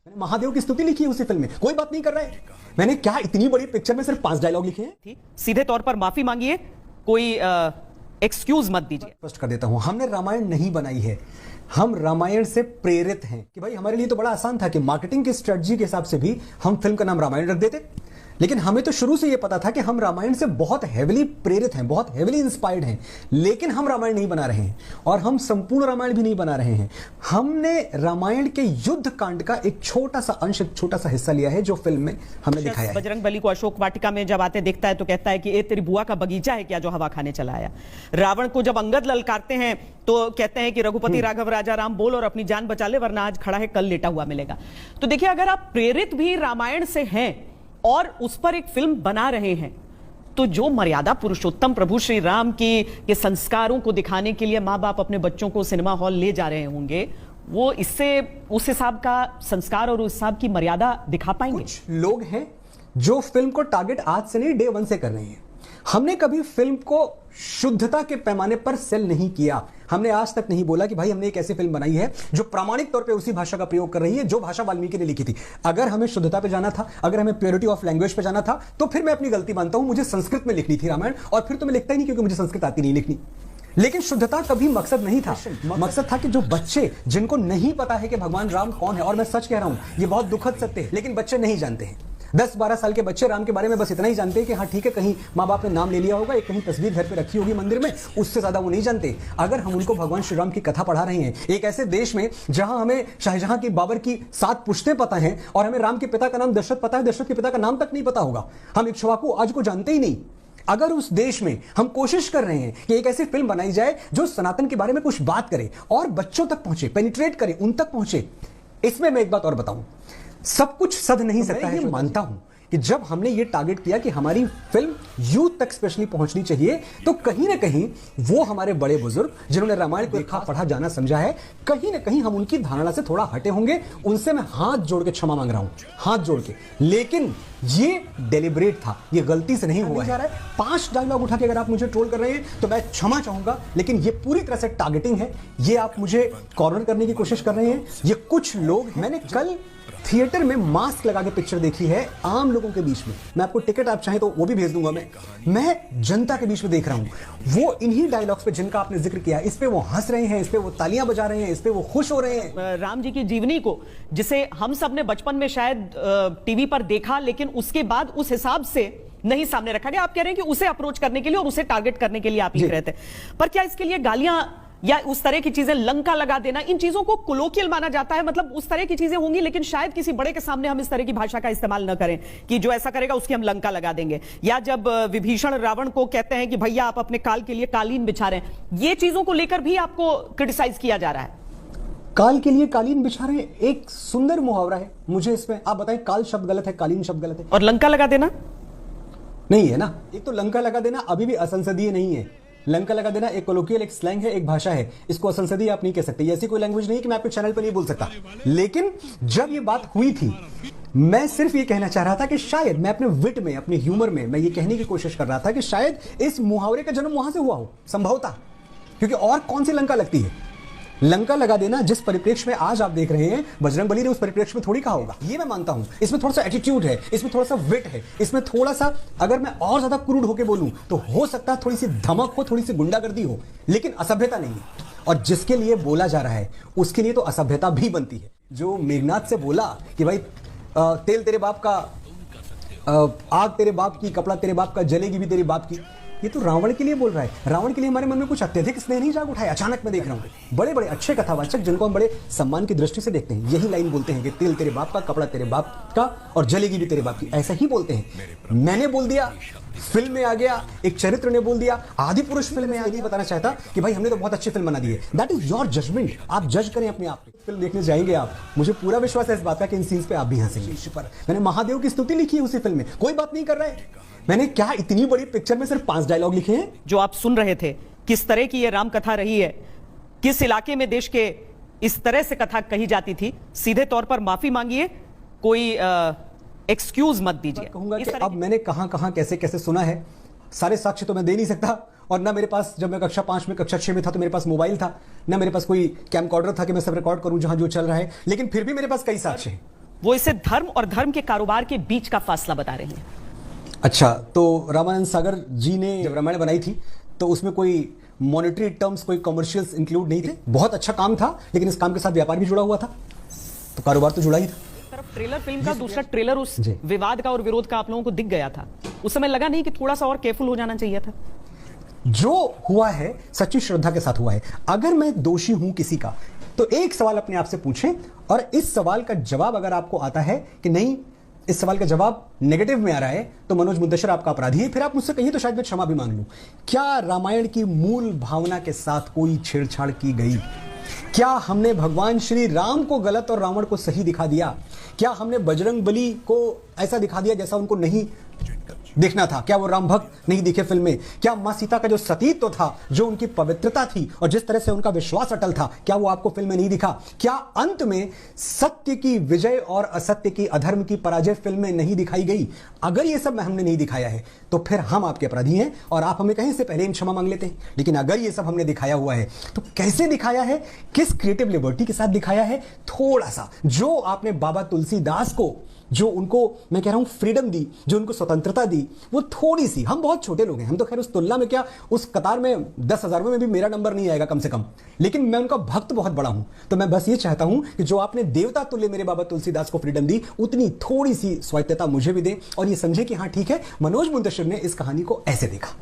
मैंने महादेव की स्तुति लिखी है उसी फिल्म में, कोई बात नहीं कर रहा है। मैंने क्या इतनी बड़ी पिक्चर में सिर्फ 5 डायलॉग लिखे हैं। सीधे तौर पर माफी मांगिए, कोई एक्सक्यूज मत दीजिए। स्पष्ट कर देता हूं, हमने रामायण नहीं बनाई है, हम रामायण से प्रेरित हैं। कि भाई हमारे लिए तो बड़ा आसान था कि मार्केटिंग की स्ट्रेटजी के हिसाब से भी हम फिल्म का नाम रामायण रख देते, लेकिन हमें तो शुरू से यह पता था कि हम रामायण से बहुत हेविली प्रेरित हैं, बहुत हेविली इंस्पायर्ड हैं, लेकिन हम रामायण नहीं बना रहे हैं और हम संपूर्ण रामायण भी नहीं बना रहे हैं। हमने रामायण के युद्ध कांड का एक छोटा सा अंश, एक छोटा सा हिस्सा लिया है जो फिल्म में हमने दिखाया है। बजरंग बली को अशोक वाटिका में जब आते देखता है तो कहता है कि ए तेरी बुआ का बगीचा है क्या जो हवा खाने चला आया। रावण को जब अंगद ललकारते हैं तो कहते हैं कि रघुपति राघव राजा राम बोल और अपनी जान बचा ले वरना आज खड़ा है कल लेटा हुआ मिलेगा। तो देखिए, अगर आप प्रेरित भी रामायण से हैं और उस पर एक फिल्म बना रहे हैं तो जो मर्यादा पुरुषोत्तम प्रभु श्री राम की के संस्कारों को दिखाने के लिए माँ बाप अपने बच्चों को सिनेमा हॉल ले जा रहे होंगे, वो इससे उस हिसाब का संस्कार और उस हिसाब की मर्यादा दिखा पाएंगे। कुछ लोग हैं जो फिल्म को टारगेट आज से नहीं, डे 1 से कर रहे हैं। हमने कभी फिल्म को शुद्धता के पैमाने पर सेल नहीं किया। हमने आज तक नहीं बोला कि भाई हमने एक ऐसी फिल्म बनाई है जो प्रामाणिक तौर पे उसी भाषा का प्रयोग कर रही है जो भाषा वाल्मीकि ने लिखी थी। अगर हमें शुद्धता पे जाना था, अगर हमें प्योरिटी ऑफ लैंग्वेज पे जाना था, तो फिर मैं अपनी गलती मानता हूं, मुझे संस्कृत में लिखनी थी रामायण, और फिर तो मैं लिखता ही नहीं क्योंकि मुझे संस्कृत आती नहीं लिखनी। लेकिन शुद्धता कभी मकसद नहीं था। मकसद था कि जो बच्चे जिनको नहीं पता है कि भगवान राम कौन है, और मैं सच कह रहा हूं ये बहुत दुखद सत्य है, लेकिन बच्चे नहीं जानते हैं। 10-12 साल के बच्चे राम के बारे में बस इतना ही जानते हैं कि हाँ ठीक है, कहीं माँ बाप ने नाम ले लिया होगा, एक कहीं तस्वीर घर पे रखी होगी मंदिर में, उससे ज्यादा वो नहीं जानते। अगर हम उनको भगवान श्री राम की कथा पढ़ा रहे हैं एक ऐसे देश में जहां हमें शाहजहां की बाबर की 7 पुश्तें पता हैं और हमें राम के पिता का नाम दशरथ पता है, दशरथ के पिता का नाम तक नहीं पता होगा, हम इक्ष्वाकु आज को जानते ही नहीं। अगर उस देश में हम कोशिश कर रहे हैं कि एक ऐसी फिल्म बनाई जाए जो सनातन के बारे में कुछ बात करे और बच्चों तक पहुंचे, पेनिट्रेट करे, उन तक पहुंचे, इसमें मैं एक बात और बताऊं, सब कुछ सध नहीं सकता है। मैं मानता हूं कि जब हमने ये टारगेट किया कि हमारी फिल्म यूथ तक स्पेशली पहुंचनी चाहिए, तो कहीं ना कहीं वो हमारे बड़े बुजुर्ग जिन्होंने रामायण को देखा, पढ़ा, जाना, समझा है, कहीं ना कहीं हम उनकी धारणा से थोड़ा हटे होंगे। उनसे मैं हाथ जोड़ के क्षमा मांग रहा हूं, हाथ जोड़ के। लेकिन ये डेलिब्रेट था, ये गलती से नहीं हुआ है। 5 डायलॉग उठा के अगर आप मुझे ट्रोल कर रहे हैं तो मैं क्षमा चाहूंगा, लेकिन ये पूरी तरह से टारगेटिंग है। ये आप मुझे कॉर्नर करने की कोशिश कर रहे हैं। ये कुछ लोग, मैंने कल थिएटर में मास्क लगा के पिक्चर देखी है आम लोगों के बीच में। मैं आपको टिकट आप चाहें तो वो भी भेज दूंगा। मैं जनता के बीच में देख रहा हूं, वो इन्हीं डायलॉग्स पे जिनका आपने जिक्र किया, इस पे वो हंस रहे हैं, इस पे वो तालियां बजा रहे हैं, इस पे वो खुश हो रहे हैं। राम जी की जीवनी को, जिसे हम सब ने बचपन में शायद टीवी पर देखा, लेकिन उसके बाद उस हिसाब से नहीं सामने रखा गया। आप कह रहे हैं कि उसे अप्रोच करने के लिए और उसे टारगेट करने के लिए आप लिख रहे थे, पर क्या इसके लिए गालियां या उस तरह की चीजें, लंका लगा देना, इन चीजों को कोलोकियल माना जाता है? मतलब उस तरह की चीजें होंगी, लेकिन शायद किसी बड़े के सामने हम इस तरह की भाषा का इस्तेमाल न करें कि जो ऐसा करेगा उसकी हम लंका लगा देंगे। या जब विभीषण रावण को कहते हैं कि भैया आप अपने काल के लिए कालीन बिछा रहे हैं, ये चीजों को लेकर भी आपको क्रिटिसाइज किया जा रहा है। काल के लिए कालीन बिछा रहे हैं, एक सुंदर मुहावरा है। मुझे इसमें आप बताएं, काल शब्द गलत है, कालीन शब्द गलत है, और लंका लगा देना नहीं है ना। एक तो लंका लगा देना अभी भी असंसदीय नहीं है। लंका लगा देना एक कोलोकियल, एक स्लैंग है, एक भाषा है, इसको असंसदीय आप नहीं कह सकते। ऐसी कोई लैंग्वेज नहीं कि मैं आपके चैनल पर नहीं बोल सकता। लेकिन जब ये बात हुई थी, मैं सिर्फ ये कहना चाह रहा था कि शायद मैं अपने विट में, अपने ह्यूमर में, मैं ये कहने की कोशिश कर रहा था कि शायद इस मुहावरे का जन्म वहां से हुआ हो, संभवतः। क्योंकि और कौन सी लंका लगती है? लंका लगा देना जिस परिप्रेक्ष्य में आज आप देख रहे हैं, बजरंग बली ने उस परिप्रेक्ष्य में थोड़ी कहा होगा। ये मैं मानता हूं, इसमें थोड़ा सा एटीट्यूड है, इसमें थोड़ा सा विट है, इसमें थोड़ा सा, अगर मैं और ज्यादा क्रूड होके बोलूं तो हो सकता है थोड़ी सी धमक हो, थोड़ी सी गुंडागर्दी हो, लेकिन असभ्यता नहीं है। और जिसके लिए बोला जा रहा है उसके लिए तो असभ्यता भी बनती है। जो मेघनाथ से बोला कि भाई तेल तेरे बाप का, आग तेरे बाप की, कपड़ा तेरे बाप का, जलेगी भी तेरे बाप की, ये तो रावण के लिए बोल रहा है। रावण के लिए हमारे मन में कुछ अत्यधिक स्नेह नहीं जाग उठाया। अचानक मैं देख रहा हूं बड़े बड़े अच्छे कथावाचक जिनको हम बड़े सम्मान की दृष्टि से देखते हैं, यही लाइन बोलते हैं कि तेल तेरे बाप का, कपड़ा तेरे बाप का, और जलेगी भी तेरे बाप की। ऐसा ही बोलते हैं। मैंने बोल दिया, फिल्म में आ गया, एक चरित्र ने बोल दिया, आदि पुरुष फिल्म में आ गई, बताना चाहता कि भाई हमने तो बहुत अच्छी फिल्म बना दी है। दैट इज योर जजमेंट, आप जज करें अपने आप। फिल्म देखने जाएंगे आप, मुझे पूरा विश्वास है इस बात का कि इन सीन्स पे आप भी हंसेंगे। मैंने महादेव की स्तुति लिखी है उसी फिल्म में, कोई बात नहीं कर रहा है। मैंने क्या इतनी बड़ी पिक्चर में सिर्फ 5 डायलॉग लिखे हैं। जो आप सुन रहे थे, किस तरह की ये राम कथा रही है, किस इलाके में देश के इस तरह से कथा कही जाती थी, सीधे तौर पर माफी मांगिए, कोई एक्सक्यूज मत दीजिए। कहूंगा कि अब मैंने कहां कहां कैसे कैसे सुना है, सारे साक्ष्य तो मैं दे नहीं सकता, और ना मेरे पास, जब मैं कक्षा 5 में, कक्षा 6 में था तो मेरे पास मोबाइल था, ना मेरे पास कोई कैमकॉर्डर था कि मैं सब रिकॉर्ड करूं जहां जो चल रहा है। लेकिन फिर भी मेरे पास कई साक्ष्य हैं, वो इसे धर्म और धर्म के कारोबार के बीच का फासला बता रहे हैं। अच्छा, तो रामानंद सागर जी ने जब रामायण बनाई थी तो उसमें कोई मॉनेटरी टर्म्स, कोई कमर्शियल्स इंक्लूड नहीं थे। बहुत अच्छा काम था, लेकिन इस काम के साथ व्यापार भी जुड़ा हुआ था, तो कारोबार तो जुड़ा ही था। तरफ ट्रेलर फिल्म का, दूसरा ट्रेलर उस विवाद का और विरोध का आप लोगों को दिख गया था। उस समय लगा नहीं कि थोड़ा सा और केयरफुल हो जाना चाहिए था? जो हुआ है सच्ची श्रद्धा के साथ हुआ है। अगर मैं दोषी हूं किसी का, तो एक सवाल अपने आप से पूछें, और इस सवाल का जवाब अगर आपको आता है कि नहीं, इस सवाल का जवाब नेगेटिव में आ रहा है, तो मनोज मुंतशिर आपका अपराधी है, फिर आप मुझसे कहिए तो शायद मैं क्षमा भी मांग लूं। क्या रामायण की मूल भावना के साथ कोई छेड़छाड़ की गई? क्या हमने भगवान श्री राम को गलत और रावण को सही दिखा दिया? क्या हमने बजरंग बली को ऐसा दिखा दिया जैसा उनको नहीं देखना था? क्या वो राम भक्त नहीं दिखे फिल्म में? क्या मां सीता का जो सतीत्व था, जो उनकी पवित्रता थी और जिस तरह से उनका विश्वास अटल था, क्या वो आपको फिल्म में नहीं दिखा? क्या अंत में सत्य की विजय और असत्य की, अधर्म की पराजय फिल्म में नहीं दिखाई गई? अगर ये सब हमने नहीं दिखाया है तो फिर हम आपके अपराधी हैं और आप हमें कहीं से पहले इन क्षमा मांग लेते हैं। लेकिन अगर ये सब हमने दिखाया हुआ है तो कैसे दिखाया है, किस क्रिएटिव लिबर्टी के साथ दिखाया है? थोड़ा सा जो आपने बाबा तुलसीदास को, जो उनको मैं कह रहा हूं फ्रीडम दी, जो उनको स्वतंत्रता दी, वो थोड़ी सी, हम बहुत छोटे लोग हैं, हम तो खैर उस तुलना में क्या, उस कतार में 10,000 में भी मेरा नंबर नहीं आएगा कम से कम, लेकिन मैं उनका भक्त बहुत बड़ा हूं। तो मैं बस ये चाहता हूं कि जो आपने देवता तुल्य मेरे बाबा तुलसीदास को फ्रीडम दी, उतनी थोड़ी सी स्वायत्तता मुझे भी दें और ये समझे कि हाँ ठीक है, मनोज मुंतशिर ने इस कहानी को ऐसे देखा।